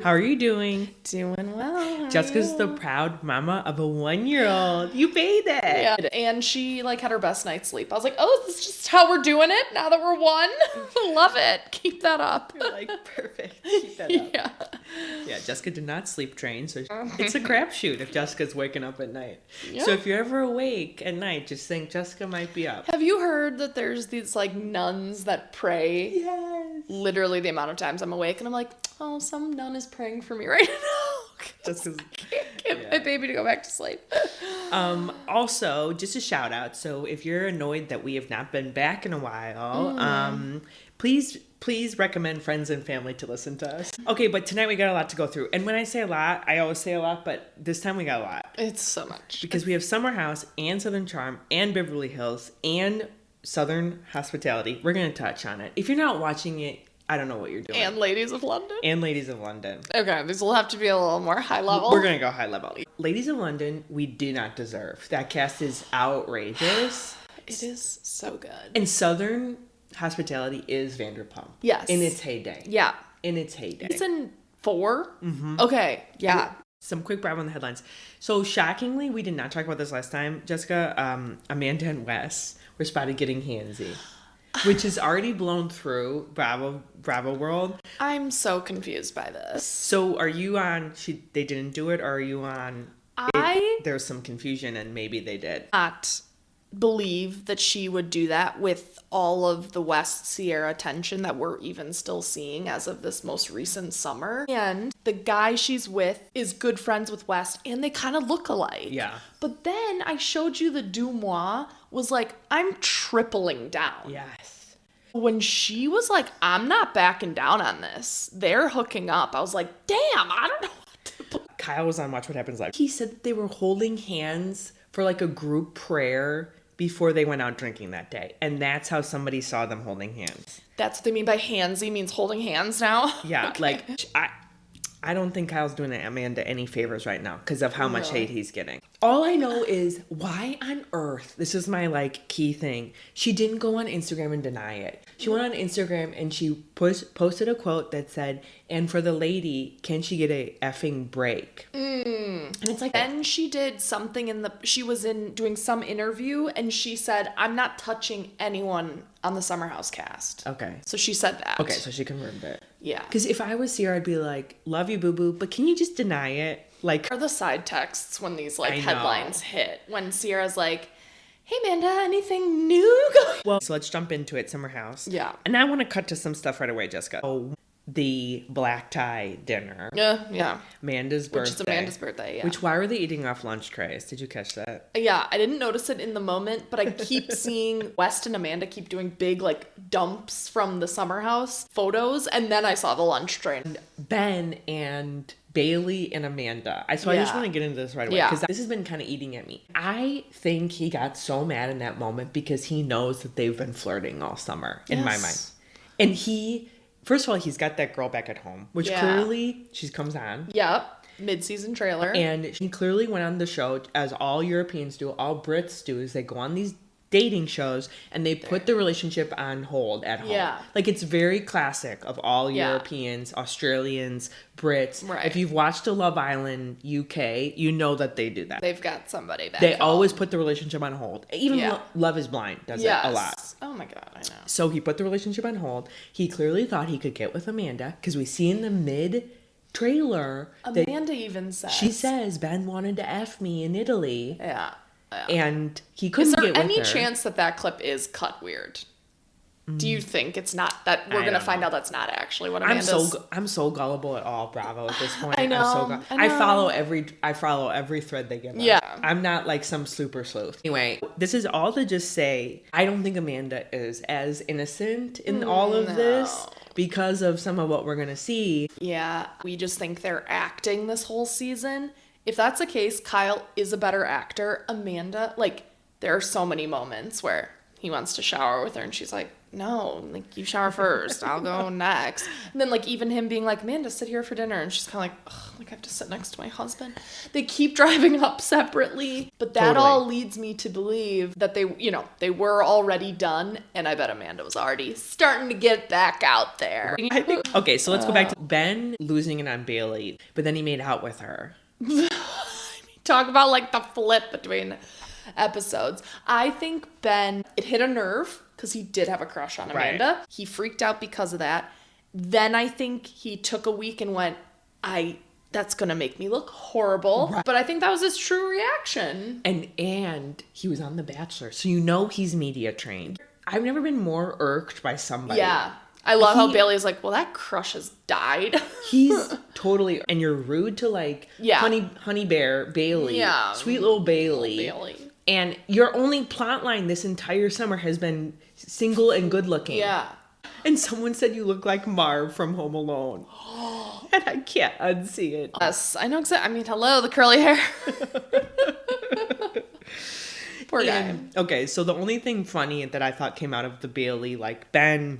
How are you doing? Doing well. Jessica's the proud mama of a 1-year-old. You made it. Yeah, and she like had her best night's sleep. I was like, oh, is this just how we're doing it now that we're one? Love it. Keep that up. You're like, perfect. Keep that up. Yeah. Yeah, Jessica did not sleep train, so it's a crapshoot if Jessica's waking up at night. Yeah. So if you're ever awake at night, just think Jessica might be up. Have you heard that there's these like nuns that pray? Yes. Literally the amount of times I'm awake and I'm like, oh, some nun is praying for me right now. Jessica's, I can't get my baby to go back to sleep. Also, just a shout out. So if you're annoyed that we have not been back in a while, please recommend friends and family to listen to us. Okay, but tonight we got a lot to go through. And when I say a lot, I always say a lot, but this time we got a lot. It's so much. Because we have Summer House and Southern Charm and Beverly Hills and Southern Hospitality. We're going to touch on it. If you're not watching it, I don't know what you're doing. And Ladies of London. And Ladies of London. Okay, these will have to be a little more high level. We're going to go high level. Ladies of London, we do not deserve. That cast is outrageous. It is so good. And Southern Hospitality is Vanderpump. Yes. In its heyday. Yeah. In its heyday. Season 4? Mm-hmm. Okay, yeah. Some quick Bravo on the headlines. So shockingly, we did not talk about this last time, Jessica. Amanda and Wes were spotted getting handsy, which is already blown through Bravo world. I'm so confused by this. So are you on they didn't do it, or are you on there's some confusion and maybe they did? Not believe that she would do that with all of the West Ciara tension that we're even still seeing as of this most recent summer. And the guy she's with is good friends with West and they kind of look alike. Yeah. But then I showed you the Dumois was like, I'm tripling down. Yes. When she was like, I'm not backing down on this, they're hooking up. I was like, damn, I don't know what to believe. Kyle was on Watch What Happens Live. He said that they were holding hands for like a group prayer before they went out drinking that day. And that's how somebody saw them holding hands. That's what they mean by handsy, means holding hands now? Yeah, Okay. like, I don't think Kyle's doing Amanda any favors right now because of how much hate he's getting. All I know is, why on earth, this is my, like, key thing, she didn't go on Instagram and deny it. She went on Instagram and she posted a quote that said, and for the lady, can she get a effing break? And it's like... Then she did something she was doing some interview and she said, I'm not touching anyone on the Summer House cast. Okay. So she said that. Okay, so she confirmed it. Yeah. Because if I was Ciara, I'd be like, love you, boo-boo, but can you just deny it? Like... Are the side texts when these, like, headlines hit? When Ciara's like, hey, Amanda, anything new going? Well, so let's jump into it, Summer House. Yeah. And I want to cut to some stuff right away, Jessica. Oh, the black tie dinner. Yeah. Amanda's birthday. Which is Amanda's birthday, yeah. Why were they eating off lunch trays? Did you catch that? Yeah, I didn't notice it in the moment, but I keep seeing West and Amanda keep doing big, like, dumps from the Summer House photos, and then I saw the lunch tray. Ben and Bailey and Amanda. I just want to get into this right away because this has been kind of eating at me. I think he got so mad in that moment because he knows that they've been flirting all summer, in my mind. And first of all, he's got that girl back at home, which clearly she comes on. Yep. Mid-season trailer. And she clearly went on the show, as all Europeans do, all Brits do, is they go on these dating shows and they put the relationship on hold at home. Yeah. Like, it's very classic of all Europeans, Australians, Brits. Right. If you've watched a Love Island UK, you know that they do that. They've got somebody back. They always put the relationship on hold. Even Love is Blind does it a lot. Oh my God, I know. So he put the relationship on hold. He clearly thought he could get with Amanda because we see in the mid-trailer Amanda even says. She says, Ben wanted to F me in Italy. Yeah. And he couldn't get with her. Is there any chance that clip is cut weird? Do you think it's not, that we're going to find out that's not actually what Amanda's... I'm so gullible at all Bravo at this point. I know. I follow every thread they give us. Yeah. I'm not like some super sleuth. Anyway, this is all to just say, I don't think Amanda is as innocent in all of this because of some of what we're going to see. Yeah. We just think they're acting this whole season. If that's the case, Kyle is a better actor. Amanda, like, there are so many moments where he wants to shower with her and she's like, no, like, you shower first. I'll go next. And then, like, even him being like, Amanda, sit here for dinner. And she's kind of like, ugh, like, I have to sit next to my husband. They keep driving up separately. But that all leads me to believe that they, you know, they were already done. And I bet Amanda was already starting to get back out there. I think, okay, so let's go back to Ben losing it on Bailey, but then he made out with her. Talk about, like, the flip between episodes. I think Ben, it hit a nerve because he did have a crush on Amanda. Right. He freaked out because of that. Then I think he took a week and went, that's going to make me look horrible. Right. But I think that was his true reaction. And he was on The Bachelor, so you know he's media trained. I've never been more irked by somebody. Yeah. I love how Bailey's like, well, that crush has died. He's totally, and you're rude to, like, honey bear Bailey, sweet little Bailey. And your only plot line this entire summer has been single and good looking. Yeah. And someone said you look like Marv from Home Alone. And I can't unsee it. Yes, I know exactly. I mean, hello, the curly hair. Poor guy. Okay, so the only thing funny that I thought came out of the Bailey, like, Ben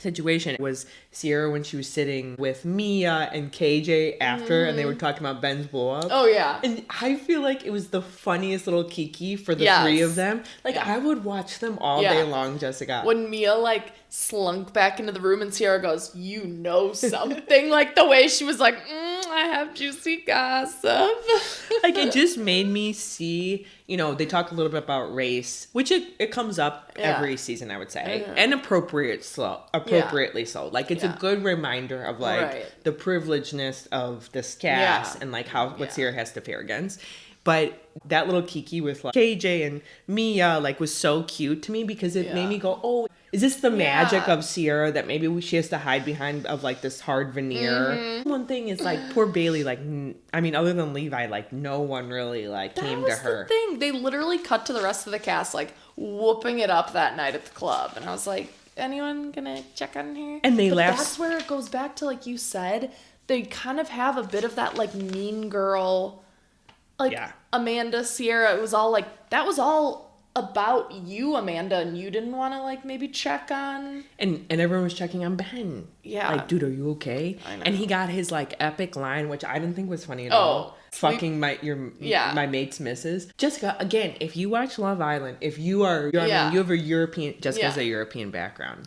situation was Ciara when she was sitting with Mia and KJ after, and they were talking about Ben's blow up. Oh yeah. And I feel like it was the funniest little kiki for the three of them. Like, I would watch them all day long, Jessica. When Mia, like, slunk back into the room and Ciara goes, you know something. Like, the way she was like, I have juicy gossip. Like, it just made me see, you know, they talk a little bit about race, which it comes up every season, I would say. And appropriately so. Like, it's a good reminder of, like, the privilegedness of this cast and, like, what Ciara has to fare against. But that little kiki with, like, KJ and Mia, like, was so cute to me because it made me go, oh, is this the magic of Ciara that maybe she has to hide behind of, like, this hard veneer? Mm-hmm. One thing is, like, poor Bailey, like, I mean, other than Levi, like, no one really, like, came to her. That was the thing. They literally cut to the rest of the cast, like, whooping it up that night at the club. And I was like, anyone gonna check on her? And they laughed. That's where it goes back to, like you said, they kind of have a bit of that, like, mean girl, like, Amanda, Ciara. It was all, like, that was all about you, Amanda, and you didn't want to, like, maybe check on. And everyone was checking on Ben. Yeah. Like, dude, are you okay? I know. And he got his, like, epic line, which I didn't think was funny at all. Fucking my mate's missus. Jessica, again, if you watch Love Island, if you are, you have a European, Jessica has a European background.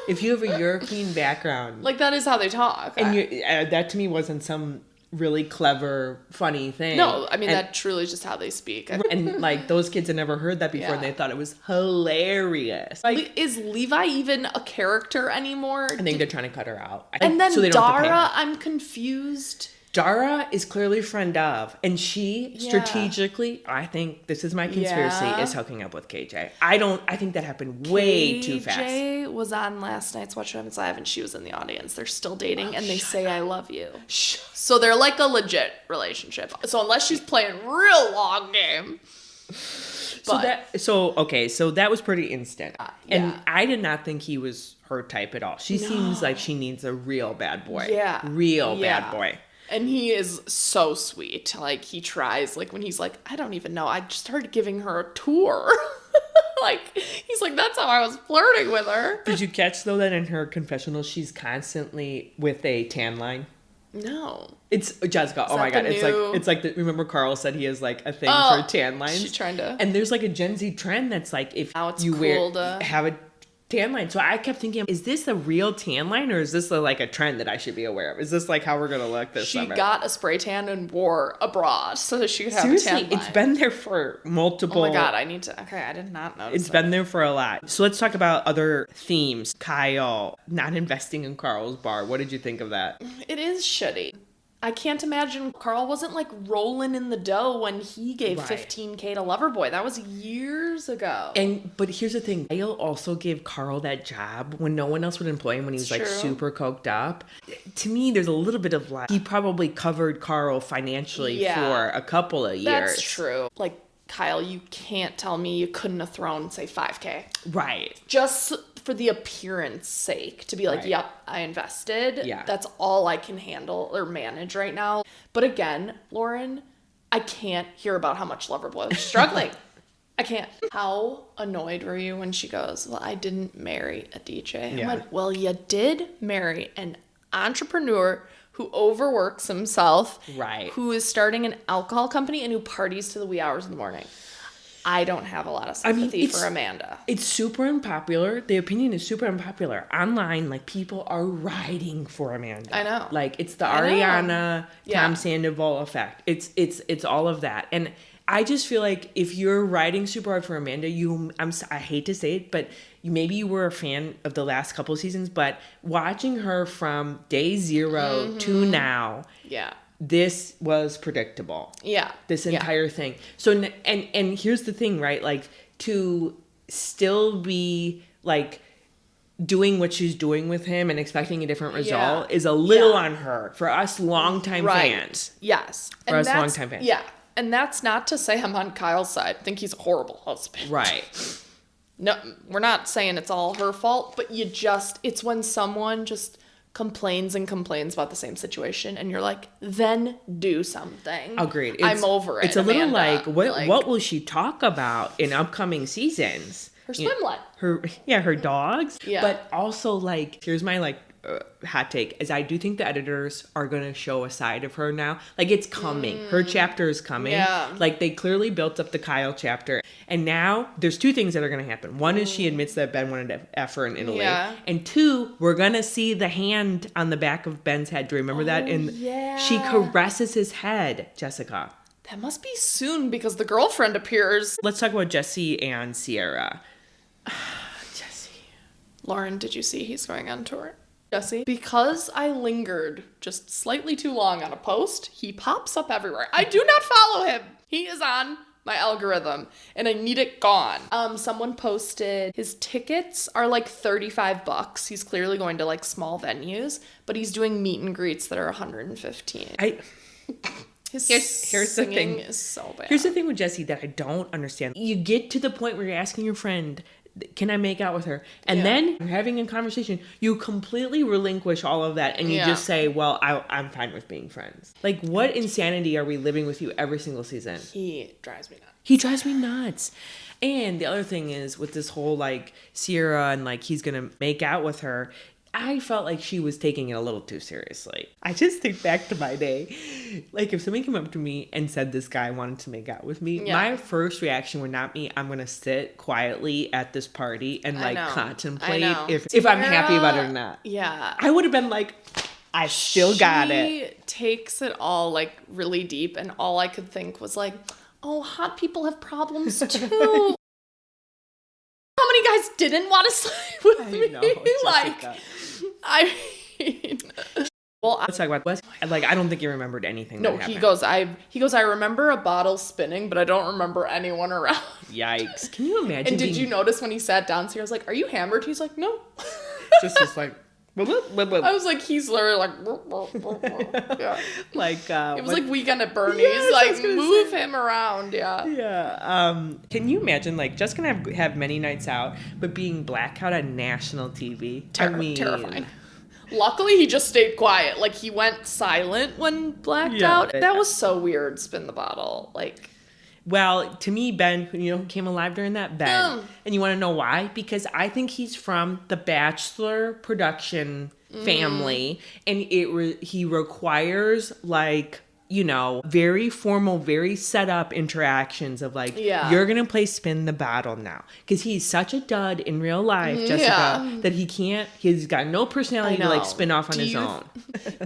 If you have a European background. Like, that is how they talk. And that to me wasn't some really clever, funny thing. No, I mean, that truly is just how they speak. And, like, those kids had never heard that before, and they thought it was hilarious. Like, is Levi even a character anymore? I think they're trying to cut her out. And then so Dara, I'm confused. Dara is clearly friend of, and she strategically, I think this is my conspiracy, is hooking up with KJ. I think that happened way too fast. KJ was on last night's Watch What Happens Live, and she was in the audience. They're still dating, and they say I love you. So they're like a legit relationship. So unless she's playing real long game. So that was pretty instant. And I did not think he was her type at all. She seems like she needs a real bad boy. Yeah. Real bad boy. And he is so sweet. Like, he tries, like, when he's like, I don't even know. I just started giving her a tour. Like, he's like, that's how I was flirting with her. Did you catch, though, that in her confessional, she's constantly with a tan line? No. It's Jessica. Oh my God. It's like remember Carl said he has, like, a thing for tan lines? She's trying to. And there's, like, a Gen Z trend that's like, if you have a tan line. So I kept thinking, is this a real tan line, or is this like a trend that I should be aware of? Is this like how we're gonna look this summer? She got a spray tan and wore a bra so that she could have a tan line. It's been there for multiple. Oh my God, I did not notice. It's been there for a lot. So let's talk about other themes. Kyle not investing in Carl's bar. What did you think of that? It is shitty. I can't imagine Carl wasn't, like, rolling in the dough when he gave $15K to Loverboy. That was years ago. But here's the thing. Kyle also gave Carl that job when no one else would employ him when he was, like, super coked up. To me, there's a little bit of, like, he probably covered Carl financially for a couple of years. That's true. Like, Kyle, you can't tell me you couldn't have thrown, say, $5K. Right. Just for the appearance sake, to be like, yep, I invested. Yeah. That's all I can handle or manage right now. But again, Lauren, I can't hear about how much Loverboy was struggling. I can't. How annoyed were you when she goes, well, I didn't marry a DJ? I went, well, you did marry an entrepreneur who overworks himself, right? Who is starting an alcohol company and who parties to the wee hours of the morning. I don't have a lot of sympathy for Amanda. It's super unpopular. The opinion is super unpopular. Online, like, people are riding for Amanda. I know. Like, it's the Ariana, Tom Sandoval effect. It's all of that. And I just feel like if you're riding super hard for Amanda, I hate to say it, but maybe you were a fan of the last couple of seasons, but watching her from day 0 to now. Yeah. This was predictable. Yeah. This entire thing. So, and here's the thing, right? Like, to still be, like, doing what she's doing with him and expecting a different result is a little on her. For us longtime fans. Yes. For us longtime fans. Yeah. And that's not to say I'm on Kyle's side. I think he's a horrible husband. Right. No, we're not saying it's all her fault, but it's when someone just complains and complains about the same situation and you're like, then do something. Agreed. I'm over it. It's a little like what will she talk about in upcoming seasons? Her swimlet. Her dogs. Yeah. But also, like, here's my hot take, is I do think the editors are gonna show a side of her now. Like, it's coming. Her chapter is coming. Yeah. Like, they clearly built up the Kyle chapter. And now there's 2 things that are gonna happen. One is she admits that Ben wanted to F her in Italy. Yeah. And 2, we're gonna see the hand on the back of Ben's head. Do you remember that? And she caresses his head, Jessica. That must be soon because the girlfriend appears. Let's talk about Jesse and Ciara. Jesse. Lauren, did you see he's going on tour? Jesse, because I lingered just slightly too long on a post, he pops up everywhere. I do not follow him. He is on my algorithm and I need it gone. Someone posted his tickets are like $35. He's clearly going to like small venues, but he's doing meet and greets that are $115. His here's the thing. Is so bad. Here's the thing with Jesse that I don't understand. You get to the point where you're asking your friend, can I make out with her? And then you're having a conversation. You completely relinquish all of that and you just say, well, I'm fine with being friends. Like, what insanity are we living with you every single season? He drives me nuts. He drives me nuts. And the other thing is with this whole, like, Ciara and, like, he's going to make out with her, I felt like she was taking it a little too seriously. I just think back to my day. Like, if somebody came up to me and said this guy wanted to make out with me, my first reaction would not be, I'm going to sit quietly at this party and, like, contemplate if I'm happy about it or not. Yeah. I would have been like, I still got it. She takes it all, like, really deep, and all I could think was, like, oh, hot people have problems, too. How many guys didn't want to sleep with me? Know, like, I mean, well, let's talk about Wes. Like, I don't think he remembered anything. No, he goes, I remember a bottle spinning, but I don't remember anyone around. Yikes! Can you imagine? And did you notice when he sat down? So I was like, "Are you hammered?" He's like, "No." just like. I was like, he's literally like, yeah. Like, it was like Weekend at Bernie's. Yes, like, move him around, Yeah. Can you imagine, like, just gonna have many nights out, but being blackout on national TV? Terrifying. Luckily, he just stayed quiet. Like, he went silent when blacked out. That was so weird. Spin the bottle, like. Well, to me, Ben, who came alive during that, Ben. And you want to know why? Because I think he's from the Bachelor production family. And he requires, like, very formal, very set up interactions of, like, you're going to play spin the bottle now. Because he's such a dud in real life, Jessica, that he's got no personality to, like, spin off on his own.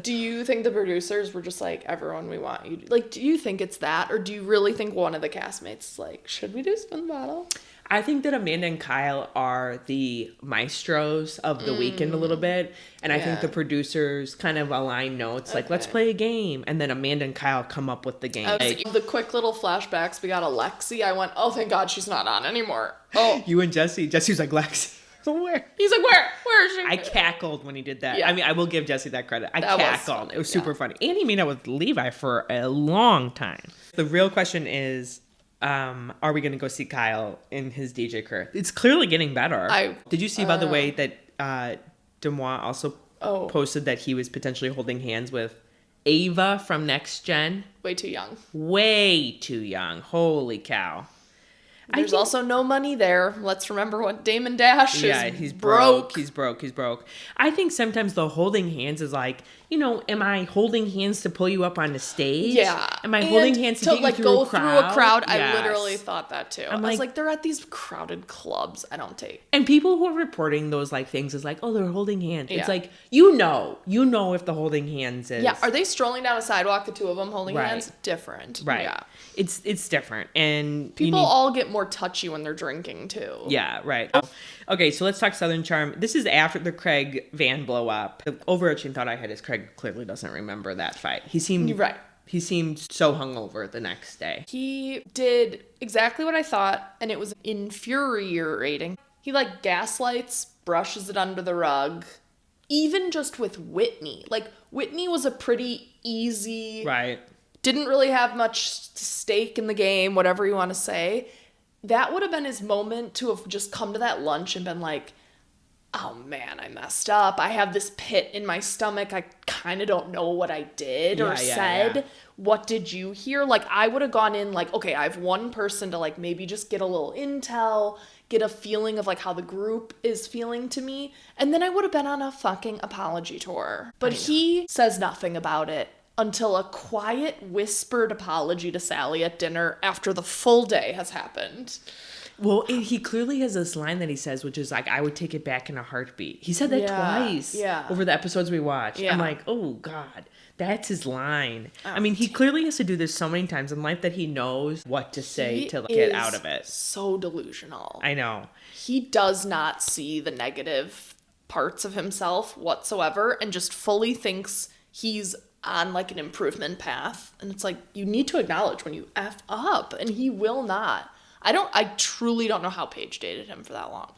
Do you think the producers were just like, everyone we want you to, like, do you think it's that? Or do you really think one of the castmates is like, should we do spin the bottle? I think that Amanda and Kyle are the maestros of the weekend a little bit. And I think the producers kind of align notes, like, let's play a game. And then Amanda and Kyle come up with the game. The quick little flashbacks, we got Alexi. I went, oh, thank God she's not on anymore. Oh. You and Jesse. Jesse was like, Lexi. Where? He's like, where is she? I cackled when he did that. Yeah. I mean, I will give Jesse that credit. I cackled. It was super funny. And he made out with Levi for a long time. The real question is, are we going to go see Kyle in his DJ career? It's clearly getting better. Did you see, by the way, that Demois also posted that he was potentially holding hands with Ava from Next Gen? Way too young. Way too young. Holy cow. There's also no money there. Let's remember what Damon Dash is. Yeah, he's broke. He's broke. I think sometimes the holding hands is like, am I holding hands to pull you up on the stage? Yeah. Am I holding hands to get you through go a crowd? through a crowd? Yes. I literally thought that too. I was like, they're at these crowded clubs. I don't take. And people who are reporting those like things is like, oh, they're holding hands. Yeah. It's like, you know if the holding hands is. Yeah. Are they strolling down a sidewalk, the two of them holding hands? Different. Right. Yeah. It's different. And people all get more touchy when they're drinking too. Yeah, right. Okay, so let's talk Southern Charm. This is after the Craig van blow up. The overarching thought I had is Craig clearly doesn't remember that fight. He seemed so hungover the next day. He did exactly what I thought, and it was infuriating. He gaslights, brushes it under the rug. Even just with Whitney. Whitney was a pretty easy... Right. Didn't really have much stake in the game, whatever you want to say. That would have been his moment to have just come to that lunch and been like, oh man, I messed up. I have this pit in my stomach. I kind of don't know what I did or said. Yeah. What did you hear? I would have gone in okay, I have one person to maybe just get a little intel, get a feeling of how the group is feeling to me. And then I would have been on a fucking apology tour. But he says nothing about it until a quiet, whispered apology to Sally at dinner after the full day has happened. Well, he clearly has this line that he says, which is I would take it back in a heartbeat. He said that twice over the episodes we watched. Yeah. I'm like, oh, God, that's his line. Oh, I mean, he clearly has to do this so many times in life that he knows what to say to get out of it. So delusional. I know. He does not see the negative parts of himself whatsoever and just fully thinks he's on an improvement path. And it's you need to acknowledge when you F up, and he will not. I truly don't know how Paige dated him for that long.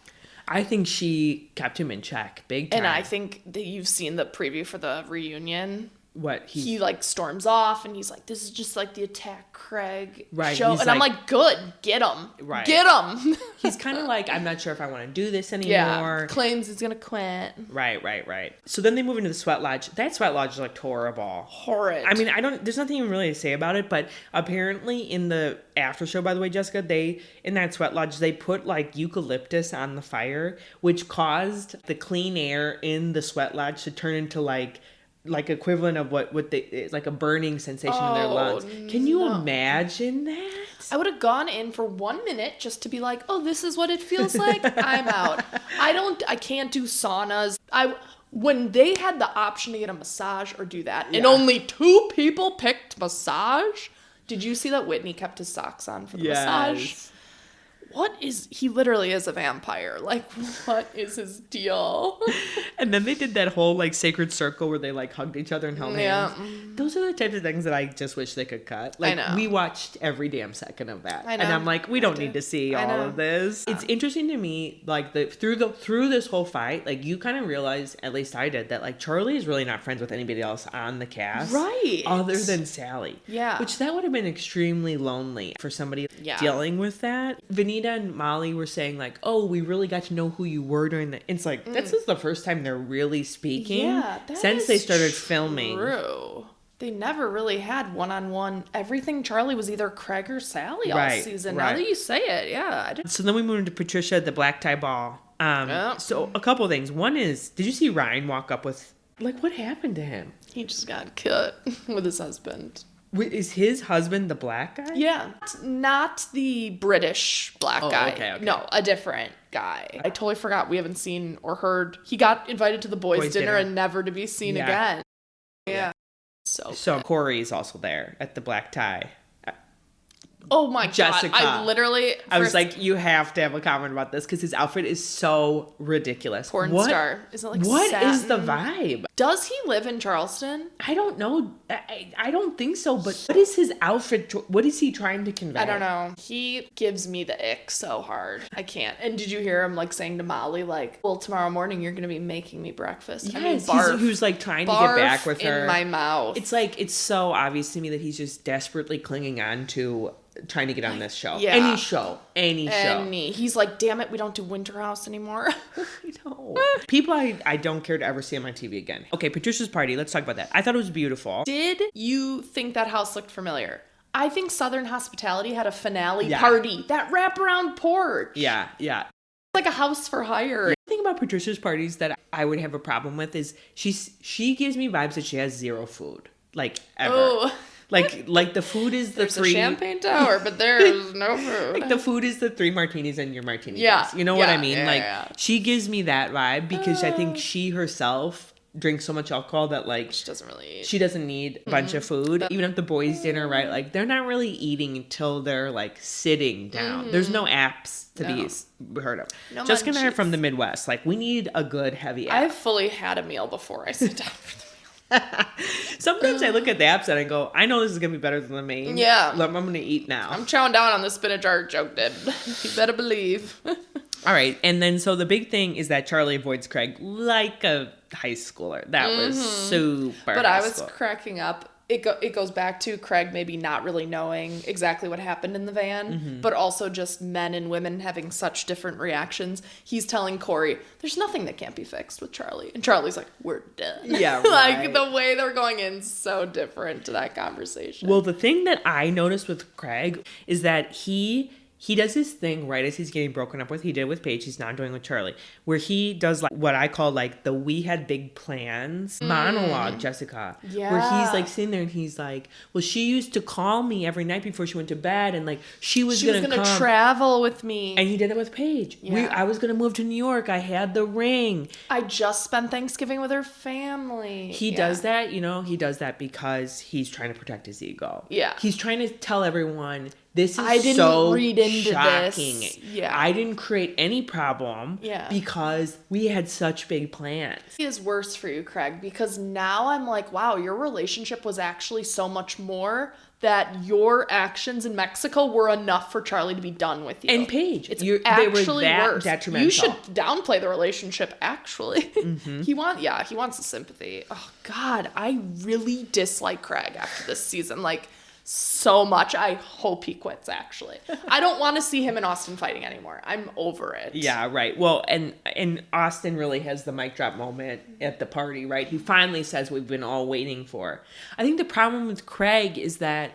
I think she kept him in check big time. And I think that you've seen the preview for the reunion. What? He storms off and he's like, this is just the attack Craig right, show. And I'm like, good, get him. Right. Get him. He's kind of I'm not sure if I want to do this anymore. Yeah, claims he's going to quit. Right. So then they move into the sweat lodge. That sweat lodge is horrible. Horrid. I mean, there's nothing even really to say about it, but apparently in the after show, by the way, Jessica, in that sweat lodge, they put eucalyptus on the fire, which caused the clean air in the sweat lodge to turn into equivalent of what they a burning sensation in their lungs. Can you imagine that? I would have gone in for 1 minute just to be like, oh, this is what it feels like. I'm out. I can't do saunas. When they had the option to get a massage or do that, and only 2 people picked massage. Did you see that Whitney kept his socks on for the massage? He literally is a vampire. What is his deal? And then they did that whole sacred circle where they hugged each other and held hands. Those are the types of things that I just wish they could cut. I know. We watched every damn second of that. I know. And I'm like, we don't need to see all of this. It's interesting to me, through this whole fight, you kind of realize, at least I did, that Charlie is really not friends with anybody else on the cast. Right. Other than Sally. Yeah. Which that would have been extremely lonely for somebody dealing with that. Vanita and Molly were saying oh, we really got to know who you were during the... It's this is the first time they're really speaking since they started filming. True. They never really had one-on-one. Everything Charlie was either Craig or Sally all season. Now that you say it, yeah. So then we moved into Patricia at the black tie ball. So a couple of things. One is, did you see Ryan walk up with... what happened to him? He just got cut with his husband. Is his husband the black guy? Yeah. Not the British black guy. Okay. No, a different guy. I totally forgot. We haven't seen or heard. He got invited to the boys' dinner and never to be seen again. Yeah. So Corey is also there at the black tie. Oh my Jessica. God. I was like, you have to have a comment about this because his outfit is so ridiculous. Porn star. Is it what satin? Is the vibe? Does he live in Charleston? I don't know. I don't think so, but what is his outfit? What is he trying to convey? I don't know. He gives me the ick so hard. I can't. And did you hear him saying to Molly, well, tomorrow morning you're going to be making me breakfast? Yes, he was trying to get back with her. In my mouth. It's it's so obvious to me that he's just desperately clinging on to trying to get on this show. Yeah. Any show. He's like, damn it, we don't do Winter House anymore. I know. People I don't care to ever see on my TV again. Okay, Patricia's party. Let's talk about that. I thought it was beautiful. Did you think that house looked familiar? I think Southern Hospitality had a finale Yeah. party. That wraparound porch. Yeah. Like a house for hire. The thing about Patricia's parties that I would have a problem with is she gives me vibes that she has zero food. Like, ever. Oh. Like the food is the There's three... a champagne tower, but there's no food. Like, the food is the 3 martinis and your martini Yeah. glass. You know what I mean? Yeah. She gives me that vibe because I think she herself drinks so much alcohol that, like... She doesn't really eat. She doesn't need a bunch of food. Even at the boys' dinner, right? Like, they're not really eating until they're, like, sitting down. There's no apps to be heard of. No Jessica and I are munchies. from the Midwest. Like, we need a good heavy app. I've fully had a meal before I sit down for the meal. Sometimes I look at the apps and I go, I know this is going to be better than the main. Yeah. I'm going to eat now. I'm chowing down on the spinach artichoke dip. You better believe. All right. And then, so the big thing is that Charlie avoids Craig like a high schooler. That was super But high I was school. cracking up. It goes back to Craig maybe not really knowing exactly what happened in the van, but also just men and women having such different reactions. He's telling Corey, there's nothing that can't be fixed with Charlie. And Charlie's like, we're done. Yeah, Like, right. the way they're going in is so different to that conversation. Well, the thing that I noticed with Craig is that he does this thing right as he's getting broken up with. He did with Paige. He's not doing with Charlie, where he does like what I call like the "we had big plans" monologue, Jessica. Yeah. Where he's like sitting there and he's like, "Well, she used to call me every night before she went to bed, and like she was gonna come." travel with me. And he did it with Paige. Yeah. I was gonna move to New York. I had the ring. I just spent Thanksgiving with her family. He does that, he does that because he's trying to protect his ego. Yeah. He's trying to tell everyone, this is I didn't so read into shocking. this. Yeah. I didn't create any problem because we had such big plans. It is worse for you, Craig, because now I'm like, wow, your relationship was actually so much more that your actions in Mexico were enough for Charlie to be done with you. And Paige, It's they were actually that worse. detrimental. You should downplay the relationship, actually. He wants the sympathy. Oh, God, I really dislike Craig after this season. Like, so much. I hope he quits, actually. I don't want to see him and Austin fighting anymore. I'm over it. Yeah, right. Well, and Austin really has the mic drop moment at the party, right? He finally says we've been all waiting for. I think the problem with Craig is that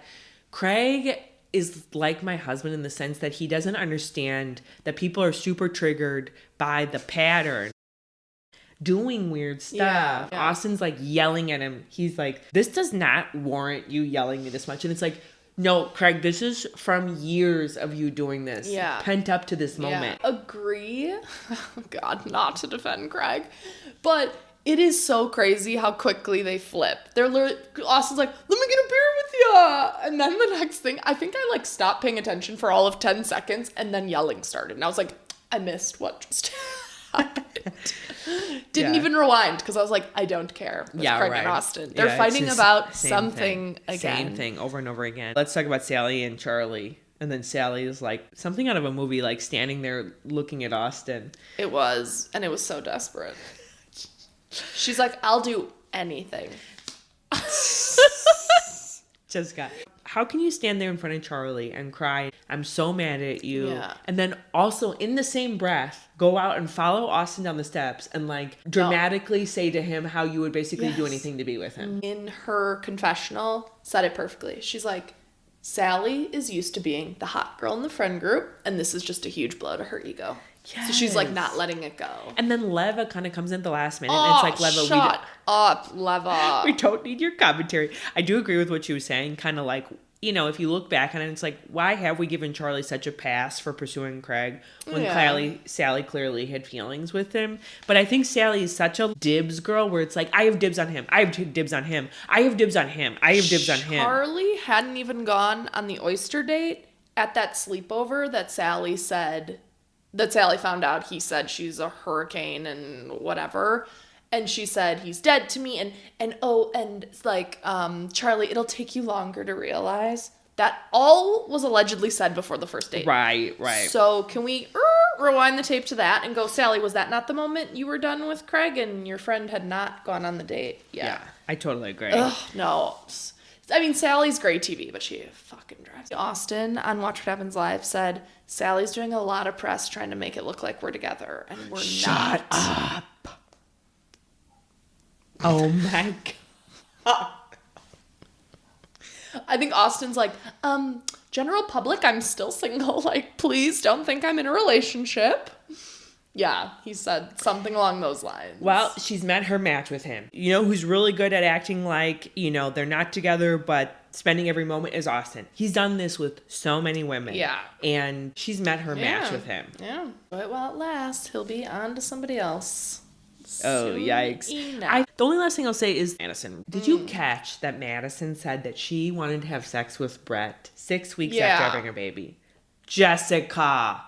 Craig is like my husband in the sense that he doesn't understand that people are super triggered by the pattern. Doing weird stuff. Yeah. Austin's like yelling at him. He's like, this does not warrant you yelling me this much. And it's like, no, Craig, this is from years of you doing this. Yeah. Pent up to this moment. Yeah. Agree. God, not to defend Craig. But it is so crazy how quickly they flip. Austin's like, let me get a beer with ya. And then the next thing, I think I like stopped paying attention for all of 10 seconds and then yelling started. And I was like, I missed what just happened. Didn't even rewind because I was like, I don't care with Craig and Austin. They're fighting about something again. Same thing over and over again. Let's talk about Sally and Charlie. And then Sally is like something out of a movie, like standing there looking at Austin. It was so desperate. She's like, I'll do anything. Jessica, how can you stand there in front of Charlie and cry, I'm so mad at you, Yeah. and then also in the same breath go out and follow Austin down the steps and like dramatically say to him how you would basically do anything to be with him? In her confessional, said it perfectly. She's like, Sally is used to being the hot girl in the friend group, and this is just a huge blow to her ego. Yes. So she's like not letting it go. And then Leva kind of comes in at the last minute and it's like, Leva, shut up, Leva. we don't need your commentary. I do agree with what she was saying, kind of like, if you look back on it, it's like, why have we given Charlie such a pass for pursuing Craig when Sally clearly had feelings with him? But I think Sally is such a dibs girl where it's like, I have dibs on him. I have dibs on him. I have dibs on him. I have dibs on him. Charlie hadn't even gone on the oyster date at that sleepover that Sally found out he said she's a hurricane and whatever. And she said, he's dead to me. And it's like, Charlie, it'll take you longer to realize. That all was allegedly said before the first date. Right. So can we rewind the tape to that and go, Sally, was that not the moment you were done with Craig and your friend had not gone on the date? Yeah, I totally agree. Ugh, no. I mean, Sally's great TV, but she fucking drives. Austin on Watch What Happens Live said, Sally's doing a lot of press trying to make it look like we're together, and we're not. Shut up. Oh my God. I think Austin's like, general public, I'm still single. Like, please don't think I'm in a relationship. Yeah, he said something along those lines. Well, she's met her match with him. You know who's really good at acting like, they're not together, but spending every moment is Austin. He's done this with so many women. Yeah. And she's met her match with him. Yeah. But while it lasts, he'll be on to somebody else. Oh, yikes. The only last thing I'll say is Madison. Did you catch that Madison said that she wanted to have sex with Brett 6 weeks after having her baby? Jessica.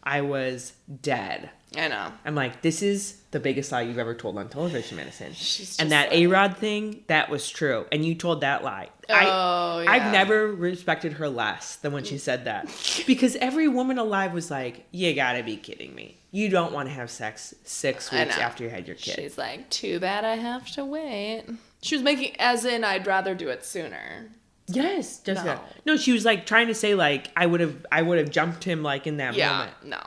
I was dead. I know. I'm like, this is the biggest lie you've ever told on television, Madison. And that like... A-Rod thing, that was true. And you told that lie. I've never respected her less than when she said that. Because every woman alive was like, you gotta be kidding me. You don't want to have sex 6 weeks after you had your kid. She's like, too bad I have to wait. She was making, as in, I'd rather do it sooner. Yes, Jessica. No, she was like trying to say like, I would have jumped him like in that moment. No.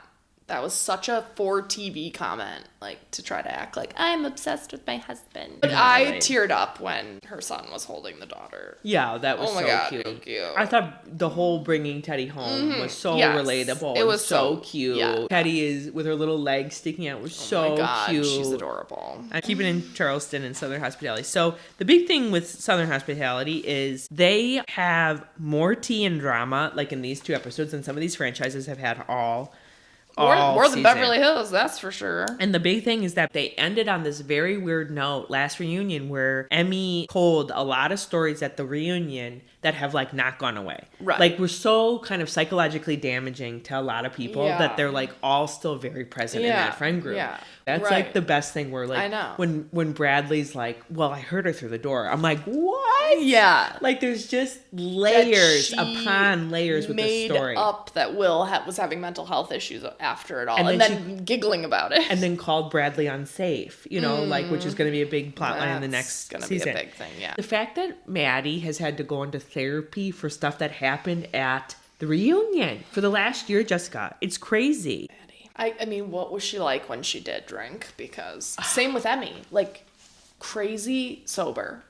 That was such a for TV comment, like, to try to act like, I'm obsessed with my husband. But I teared up when her son was holding the daughter. Yeah, that was cute. I thought the whole bringing Teddy home was so relatable. It was so cute. Yeah. Teddy is, with her little legs sticking out, was so cute. She's adorable. I'm keeping in Charleston and Southern Hospitality. So the big thing with Southern Hospitality is they have more tea and drama, like in these 2 episodes, than some of these franchises have had all more than Beverly Hills, that's for sure. And the big thing is that they ended on this very weird note last reunion where Emmy told a lot of stories at the reunion that have like not gone away. Right. Like were so kind of psychologically damaging to a lot of people that they're like all still very present in that friend group. Yeah. That's like the best thing where like, I know. When Bradley's like, well, I heard her through the door. I'm like, what? Yeah. Like there's just layers upon layers with the story. Made up that Will was having mental health issues after it all. And then giggling about it. And then called Bradley unsafe, like, which is going to be a big plot line in the next season. It's going to be a big thing, yeah. The fact that Maddie has had to go into therapy for stuff that happened at the reunion for the last year, Jessica, it's crazy. I mean, what was she like when she did drink? Because same with Emmy, like crazy sober.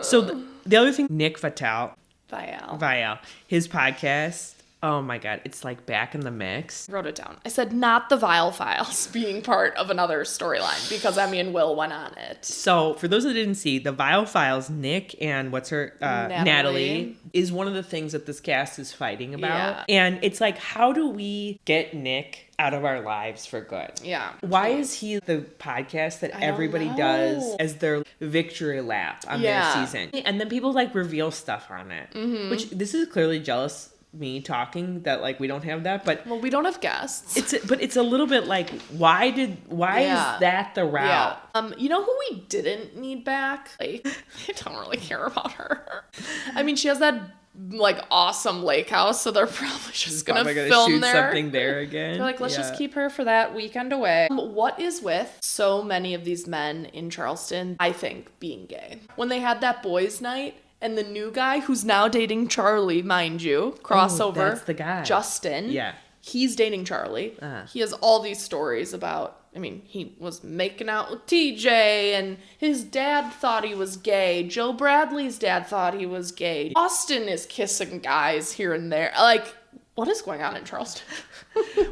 So the other thing, Nick Viall, his podcast. Oh my God, it's like back in the mix. Wrote it down. I said not the Viall Files being part of another storyline because Emmy and Will went on it. So for those that didn't see, the Viall Files, Nick and what's her Natalie is one of the things that this cast is fighting about. Yeah. And it's like, how do we get Nick out of our lives for good? Yeah. Why is he the podcast that everybody does as their victory lap on their season? And then people like reveal stuff on it, which this is clearly jealous me talking that like we don't have that, but we don't have guests. It's a little bit like why is that the route? You know who we didn't need back? Like, I don't really care about her. I mean, she has that like awesome lake house, so they're probably just gonna film shoot there. Something there again. They're like, let's just keep her for that weekend away. What is with so many of these men in Charleston? I think being gay. When they had that boys' night. And the new guy who's now dating Charlie, mind you, crossover. Oh, that's the guy. Justin. Yeah. He's dating Charlie. He has all these stories about, I mean, he was making out with TJ and his dad thought he was gay. Joe Bradley's dad thought he was gay. Austin is kissing guys here and there. Like, what is going on in Charleston?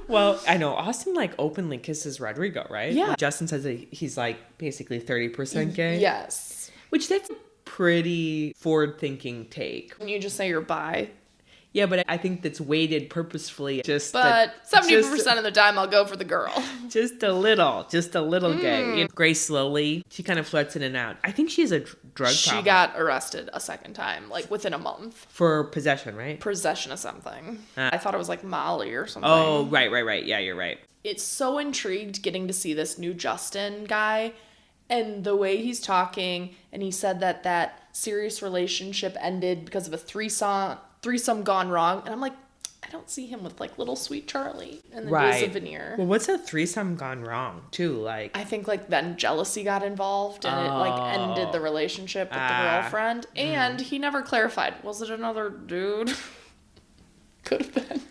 Well, I know Austin like openly kisses Rodrigo, right? Yeah. Justin says that he's like basically 30% gay. Yes. Which that's pretty forward-thinking take. When you just say you're bi. Yeah, but I think that's weighted purposefully. But 70% of the time, I'll go for the girl. Just a little gay. Grace slowly, she kind of flirts in and out. I think she has a drug problem. She got arrested a second time, like within a month. For possession, right? Possession of something. I thought it was like Molly or something. Oh, right. Yeah, you're right. It's so intrigued getting to see this new Justin guy. And the way he's talking, and he said that serious relationship ended because of a threesome gone wrong. And I'm like, I don't see him with like little sweet Charlie and then there's a veneer. Well, what's a threesome gone wrong too? Like, I think like then jealousy got involved and it like ended the relationship with the girlfriend. And he never clarified. Was it another dude? Could have been.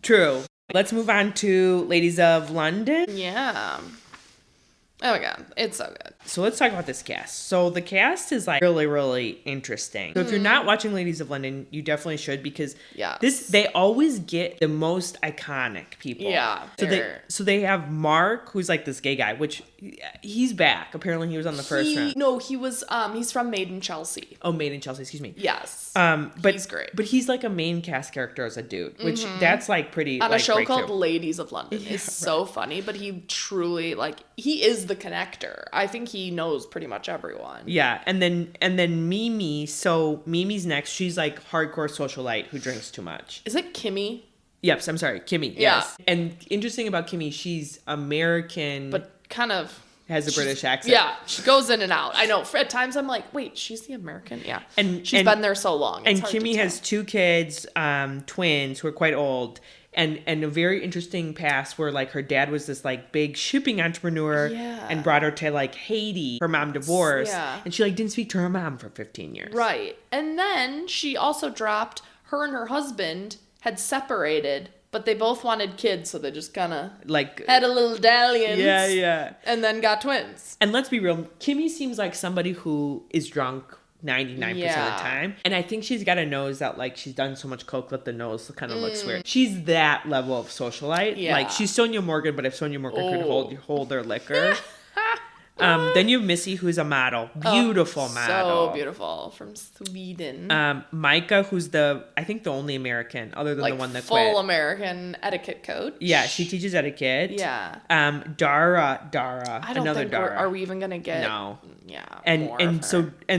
True. Let's move on to Ladies of London. Yeah. Oh my God, it's so good. So let's talk about this cast. So the cast is like really, really interesting. So if you're not watching Ladies of London, you definitely should, because they always get the most iconic people. Yeah. So they have Mark, who's like this gay guy, which he's back. Apparently he was on the first round. No, he was he's from Made in Chelsea. Oh, Made in Chelsea, excuse me. Yes. But he's great. But he's like a main cast character as a dude, which that's like pretty on like, a show breakthrough. called Ladies of London. It's so funny, but he truly he is the connector. I think he knows pretty much everyone. Yeah, and then Mimi. So Mimi's next. She's like hardcore socialite who drinks too much. Is it Kimmy? Yep, I'm sorry, Kimmy. Yeah. Yes. And interesting about Kimmy, she's American, but kind of has a British accent. Yeah, she goes in and out. I know. At times I'm like, wait, she's the American? Yeah. And she's been there so long. And Kimmy has 2 kids, twins who are quite old. And a very interesting past where like her dad was this like big shipping entrepreneur and brought her to like Haiti. Her mom divorced. Yeah. And she like didn't speak to her mom for 15 years. Right. And then she also dropped, her and her husband had separated, but they both wanted kids, so they just kind of like had a little dalliance. Yeah. And then got twins. And let's be real, Kimmy seems like somebody who is drunk 99% of the time. And I think she's got a nose that like she's done so much coke that the nose kind of looks weird. She's that level of socialite. Yeah. Like she's Sonia Morgan, but if Sonia Morgan could hold her liquor. Then you have Missy, who's a model. Beautiful model. So beautiful. From Sweden. Micah, who's I think the only American, other than the one that full quit. American etiquette coach. Yeah, she teaches etiquette. Yeah. Dara. I don't another think Dara. are we even going to get... No. Yeah. And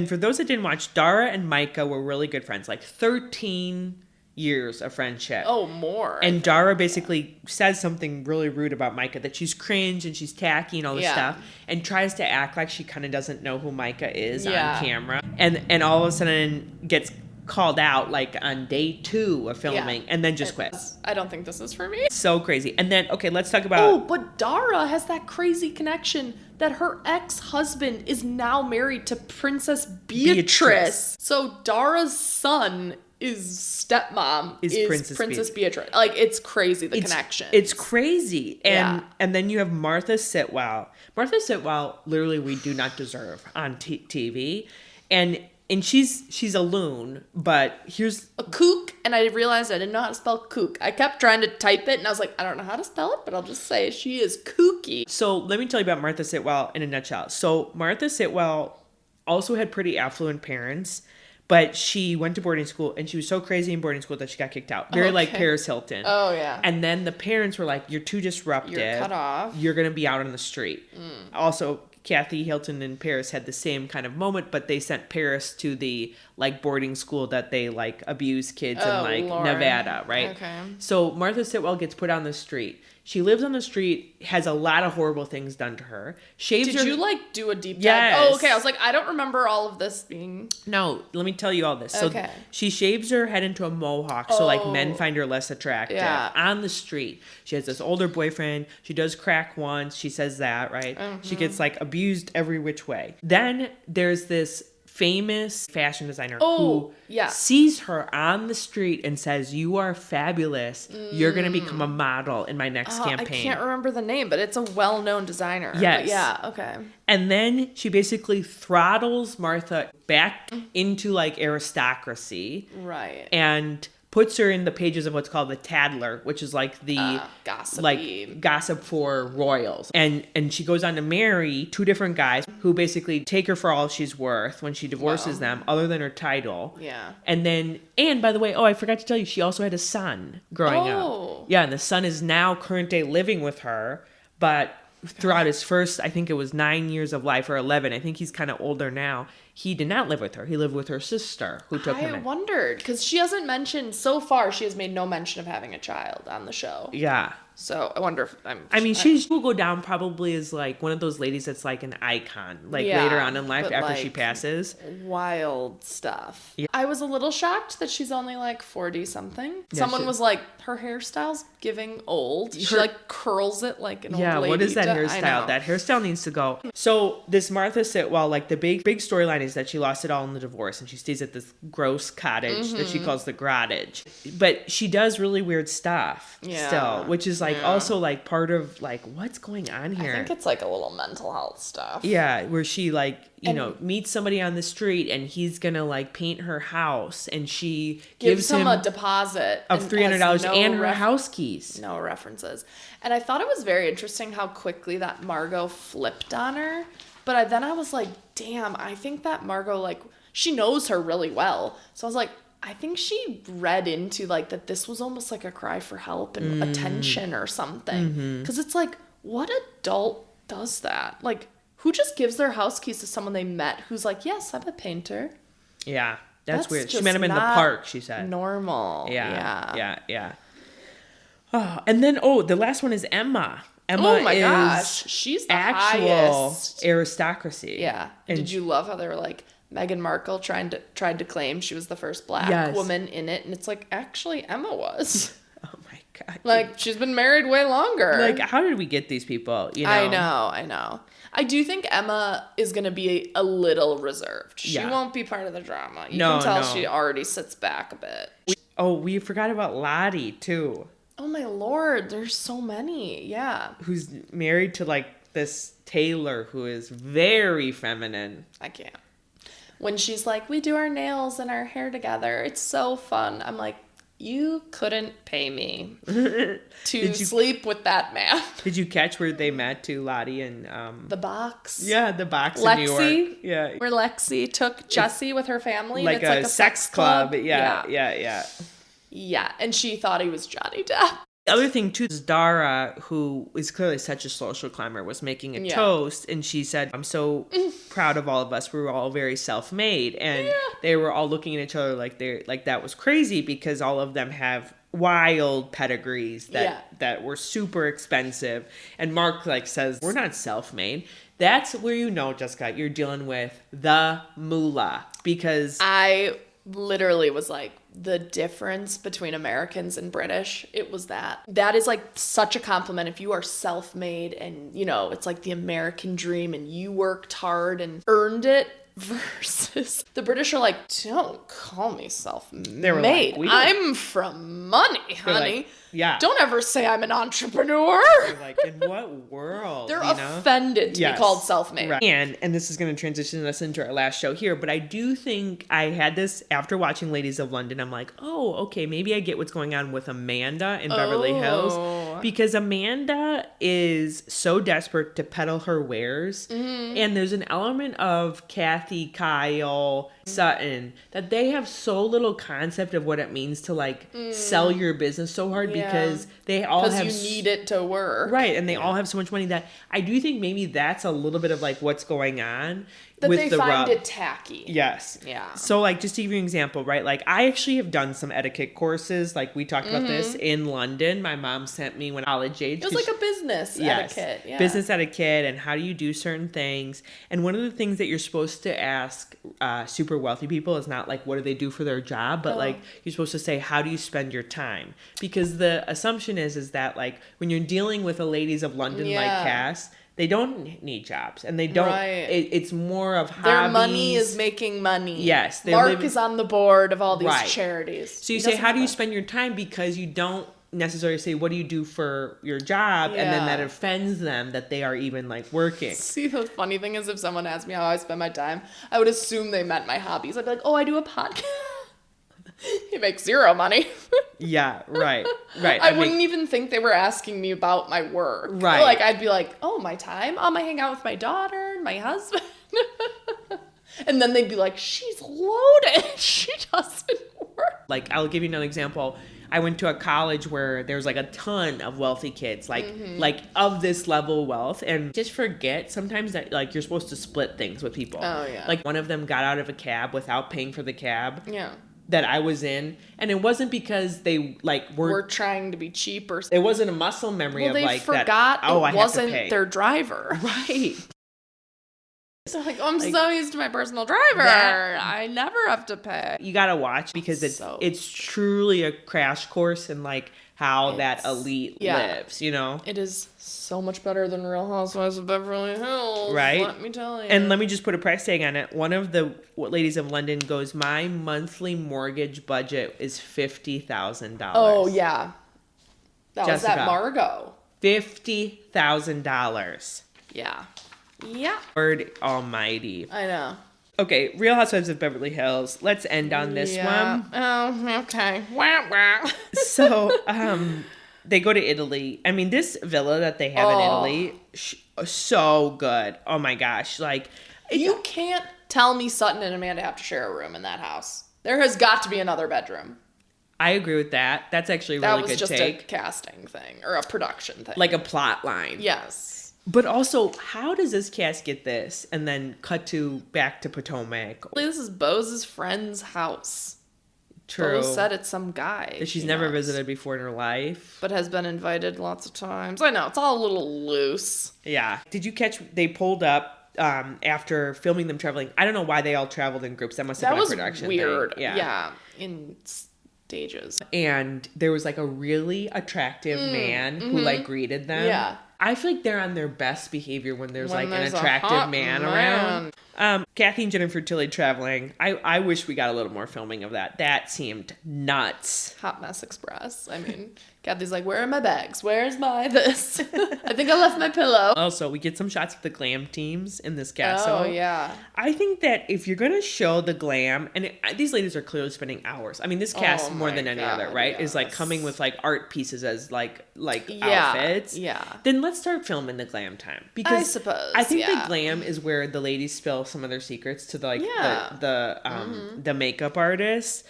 for those that didn't watch, Dara and Micah were really good friends. Like 13 years of friendship. Oh, more. And Dara basically says something really rude about Micah, that she's cringe and she's tacky and all this stuff, and tries to act like she kind of doesn't know who Micah is on camera, and all of a sudden gets called out like on day 2 of filming and then just quits. I don't think this is for me. So crazy. And then let's talk about... Oh, but Dara has that crazy connection that her ex-husband is now married to Princess Beatrice. So Dara's son is stepmom is Princess Beatrice. Like, it's crazy, the connection. It's crazy. And then you have Martha Sitwell. Martha Sitwell, literally, we do not deserve on TV. And she's a loon, but here's... A kook, and I realized I didn't know how to spell kook. I kept trying to type it, and I was like, I don't know how to spell it, but I'll just say she is kooky. So let me tell you about Martha Sitwell in a nutshell. So Martha Sitwell also had pretty affluent parents, but she went to boarding school, and she was so crazy in boarding school that she got kicked out. Very like Paris Hilton. Oh, yeah. And then the parents were like, you're too disruptive. You're cut off. You're going to be out on the street. Also, Kathy Hilton and Paris had the same kind of moment, but they sent Paris to the like boarding school that they like abuse kids in like Nevada, right? Okay. So Martha Sitwell gets put on the street. She lives on the street, has a lot of horrible things done to her. Did you like do a deep dive? Yes. Oh, okay. I was like, I don't remember all of this being... No, let me tell you all this. So she shaves her head into a mohawk so like men find her less attractive on the street. She has this older boyfriend. She does crack once. She says that, right? She gets like abused every which way. Then there's this famous fashion designer who sees her on the street and says, you are fabulous. You're going to become a model in my next campaign. I can't remember the name, but it's a well-known designer. Yes. Yeah, okay. And then she basically throttles Martha back into like aristocracy. Right. And puts her in the pages of what's called the Tattler, which is like the gossip for royals. And she goes on to marry 2 different guys who basically take her for all she's worth when she divorces them, other than her title. Yeah. And by the way, I forgot to tell you, she also had a son growing up. Yeah, and the son is now current day living with her, but throughout his first, I think it was 9 years of life, or 11, I think he's kind of older now, he did not live with her. He lived with her sister, who took him in. I wondered, because she hasn't mentioned, so far, she has made no mention of having a child on the show. Yeah. So I wonder if she will go down probably as like one of those ladies that's like an icon, like later on in life after she passes. Wild stuff. Yeah. I was a little shocked that she's only like 40 something. Someone was like, her hairstyle's giving old. She like curls it like an old lady. Yeah, what is that hairstyle? That hairstyle needs to go. So this Martha Sitwell, like the big storyline is that she lost it all in the divorce and she stays at this gross cottage that she calls the Grottage. But she does really weird stuff still, which is like like also like part of like what's going on here. I think it's like a little mental health stuff. Yeah, where she like, you know, meets somebody on the street and he's gonna like paint her house and she gives him a deposit of $300 and her house keys. No references. And I thought it was very interesting how quickly that Margot flipped on her. But then I was like, damn, I think that Margot, like, she knows her really well. So I was like, I think she read into, like, that this was almost like a cry for help and attention or something. Because it's like, what adult does that? Like, who just gives their house keys to someone they met who's like, yes, I'm a painter? Yeah, that's weird. She met him in the park, she said. Normal. Yeah. Oh, and then, the last one is Emma. Emma oh my gosh, she's the actual highest aristocracy. Yeah. And did you love how they were like, Meghan Markle tried to claim she was the first black woman in it, and it's like, actually Emma was. Oh my god. Like, she's been married way longer. Like, how did we get these people? You know? I know. I do think Emma is going to be a little reserved. She won't be part of the drama. You can tell she already sits back a bit. We forgot about Lottie too. Oh my lord, there's so many. Yeah. Who's married to like this Taylor who is very feminine. I can't. When she's like, we do our nails and our hair together. It's so fun. I'm like, you couldn't pay me to sleep with that man. Did you catch where they met to Lottie and the box? Yeah, the box Lexi, in New York. Yeah. Where Lexi took Jesse with her family. Like, and it's a sex club. Yeah. Yeah, and she thought he was Johnny Depp. The other thing too is Dara, who is clearly such a social climber, was making a toast, and she said, I'm so proud of all of us. We were all very self-made, and they were all looking at each other like that was crazy, because all of them have wild pedigrees that were super expensive. And Mark like says, we're not self-made. That's where, you know, Jessica, you're dealing with the moolah, because I literally was like, the difference between Americans and British, it was that is like such a compliment. If you are self-made and, you know, it's like the American dream and you worked hard and earned it, versus the British are like, don't call me self-made. Like, I'm from money, honey. Like, yeah. Don't ever say I'm an entrepreneur. They're like, in what world? They're offended to be called self-made. Right. And this is going to transition us into our last show here, but I do think I had this after watching Ladies of London. I'm like, oh, okay, maybe I get what's going on with Amanda in Beverly Hills, because Amanda is so desperate to peddle her wares, and there's an element of Kathy, Kyle, Sutton that they have so little concept of what it means to like sell your business so hard, because they all have, you need it to work, right? And they all have so much money that I do think maybe that's a little bit of like what's going on. That with they the find rub. it tacky. Yes. Yeah. So like, just to give you an example, right? Like, I actually have done some etiquette courses. Like, we talked about this in London. My mom sent me when college age. It was like a business etiquette. Yeah. Business etiquette and how do you do certain things. And one of the things that you're supposed to ask super wealthy people is not like, what do they do for their job? But like, you're supposed to say, how do you spend your time? Because the assumption is that like, when you're dealing with a Ladies of London like cast, they don't need jobs, and they don't. Right. It's more of hobbies. Their money is making money. Yes, Mark is on the board of all these charities. So you say, how do you spend your time? Because you don't necessarily say, what do you do for your job? And then that offends them that they are even like working. See, the funny thing is, if someone asked me how I spend my time, I would assume they meant my hobbies. I'd be like, oh, I do a podcast. You make zero money. Yeah, right. I wouldn't even think they were asking me about my work. Right. Like, I'd be like, oh, my time? I hang out with my daughter and my husband. And then they'd be like, she's loaded. She doesn't work. Like, I'll give you another example. I went to a college where there's like a ton of wealthy kids, like of this level of wealth, and just forget sometimes that like you're supposed to split things with people. Oh, yeah. Like, one of them got out of a cab without paying for the cab. Yeah. That I was in, and it wasn't because they like were trying to be cheap or it wasn't a muscle memory of like forgot that. Oh, it wasn't their driver, right? So like, I'm so used to my personal driver. I never have to pay. You gotta watch, because it's truly a crash course in like how that elite lives. You know, it is so much better than Real Housewives of Beverly Hills. Right? Let me tell you. And let me just put a price tag on it. One of the Ladies of London goes, my monthly mortgage budget is $50,000. Oh yeah. That Jessica. was that Margot. $50,000. Yeah. Yeah. Lord almighty. I know. Okay, Real Housewives of Beverly Hills. Let's end on this one. Oh, okay. Wah, wah. So, they go to Italy. I mean, this villa that they have in Italy, so good. Oh my gosh. Like, You can't tell me Sutton and Amanda have to share a room in that house. There has got to be another bedroom. I agree with that. That's actually a really good take. That was just a casting thing or a production thing. Like a plot line. Yes. But also, how does this cast get this and then cut back to Potomac? This is Bo's friend's house. True. Bo said it's some guy that she's never visited before in her life. But has been invited lots of times. I know, it's all a little loose. Yeah. Did you catch, they pulled up after filming them traveling. I don't know why they all traveled in groups. That must have been a production thing. That was weird. Yeah. In stages. And there was like a really attractive man who like greeted them. Yeah. I feel like they're on their best behavior when there's like an attractive man around. Kathy and Jennifer Tilly traveling. I wish we got a little more filming of that. That seemed nuts. Hot Mess Express. I mean, Kathy's like, where are my bags? Where's my this? I think I left my pillow. Also, we get some shots of the glam teams in this castle. Oh, yeah. I think that if you're going to show the glam, and these ladies are clearly spending hours. I mean, this cast, more than any other, right, is like coming with like art pieces as like outfits. Yeah. Then let's start filming the glam time. Because I suppose, I think the glam is where the ladies spill some of their secrets to like the makeup artists.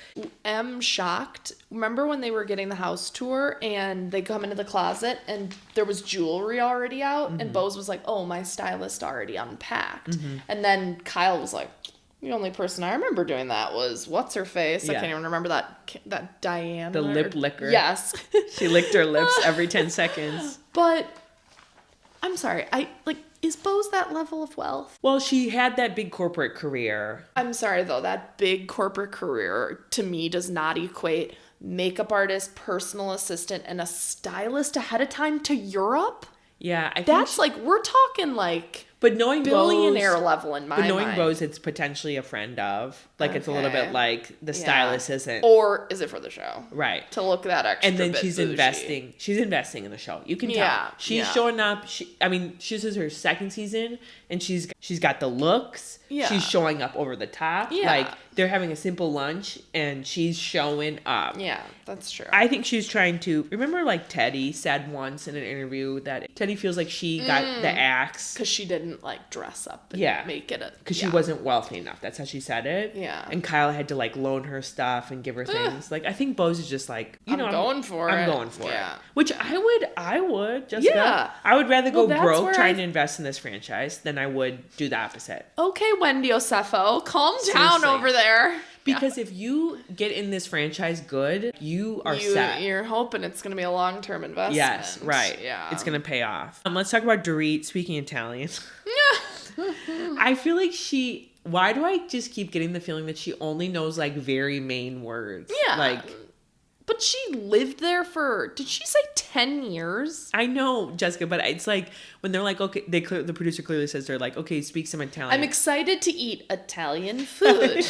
I'm shocked. Remember when they were getting the house tour and they come into the closet and there was jewelry already out and Bose was like, oh, my stylist already unpacked. And then Kyle was like, the only person I remember doing that was what's her face. I can't even remember that Diane. The lip licker. Yes. She licked her lips every 10 seconds. But I'm sorry. Is Bose that level of wealth? Well, she had that big corporate career. I'm sorry, though. That big corporate career, to me, does not equate makeup artist, personal assistant, and a stylist ahead of time to Europe. Yeah. That's we're talking like... But knowing billionaire Bose, level in my mind. But knowing Bose, it's potentially a friend of. Like, it's a little bit like the stylist isn't. Or is it for the show? Right. To look that extra And then bit she's bougie. investing. She's investing in the show. You can tell. She's showing up. This is her second season, and she's got the looks. Yeah. She's showing up over the top. Yeah. Like, they're having a simple lunch, and she's showing up. Yeah, that's true. I think she's trying to... Remember, like, Teddy said once in an interview that Teddy feels like she got the axe. Because she didn't, like, dress up and make it a... Because she wasn't wealthy enough. That's how she said it. Yeah. And Kyle had to, like, loan her stuff and give her things. Like, I think Bose is just like, I'm going for it. Which I would, Jessica. Yeah. I would rather go broke trying to invest in this franchise than I would do the opposite. Okay, Wendy Osefo, calm down over there. Because if you get in this franchise good, you are set. You're hoping it's going to be a long-term investment. Yes, right. Yeah. It's going to pay off. Let's talk about Dorit speaking Italian. I feel like why do I just keep getting the feeling that she only knows like very main words? Yeah. But she lived there did she say 10 years? I know, Jessica, but it's like when they're like, okay, the producer clearly says they're like, okay, speak some Italian. I'm excited to eat Italian food.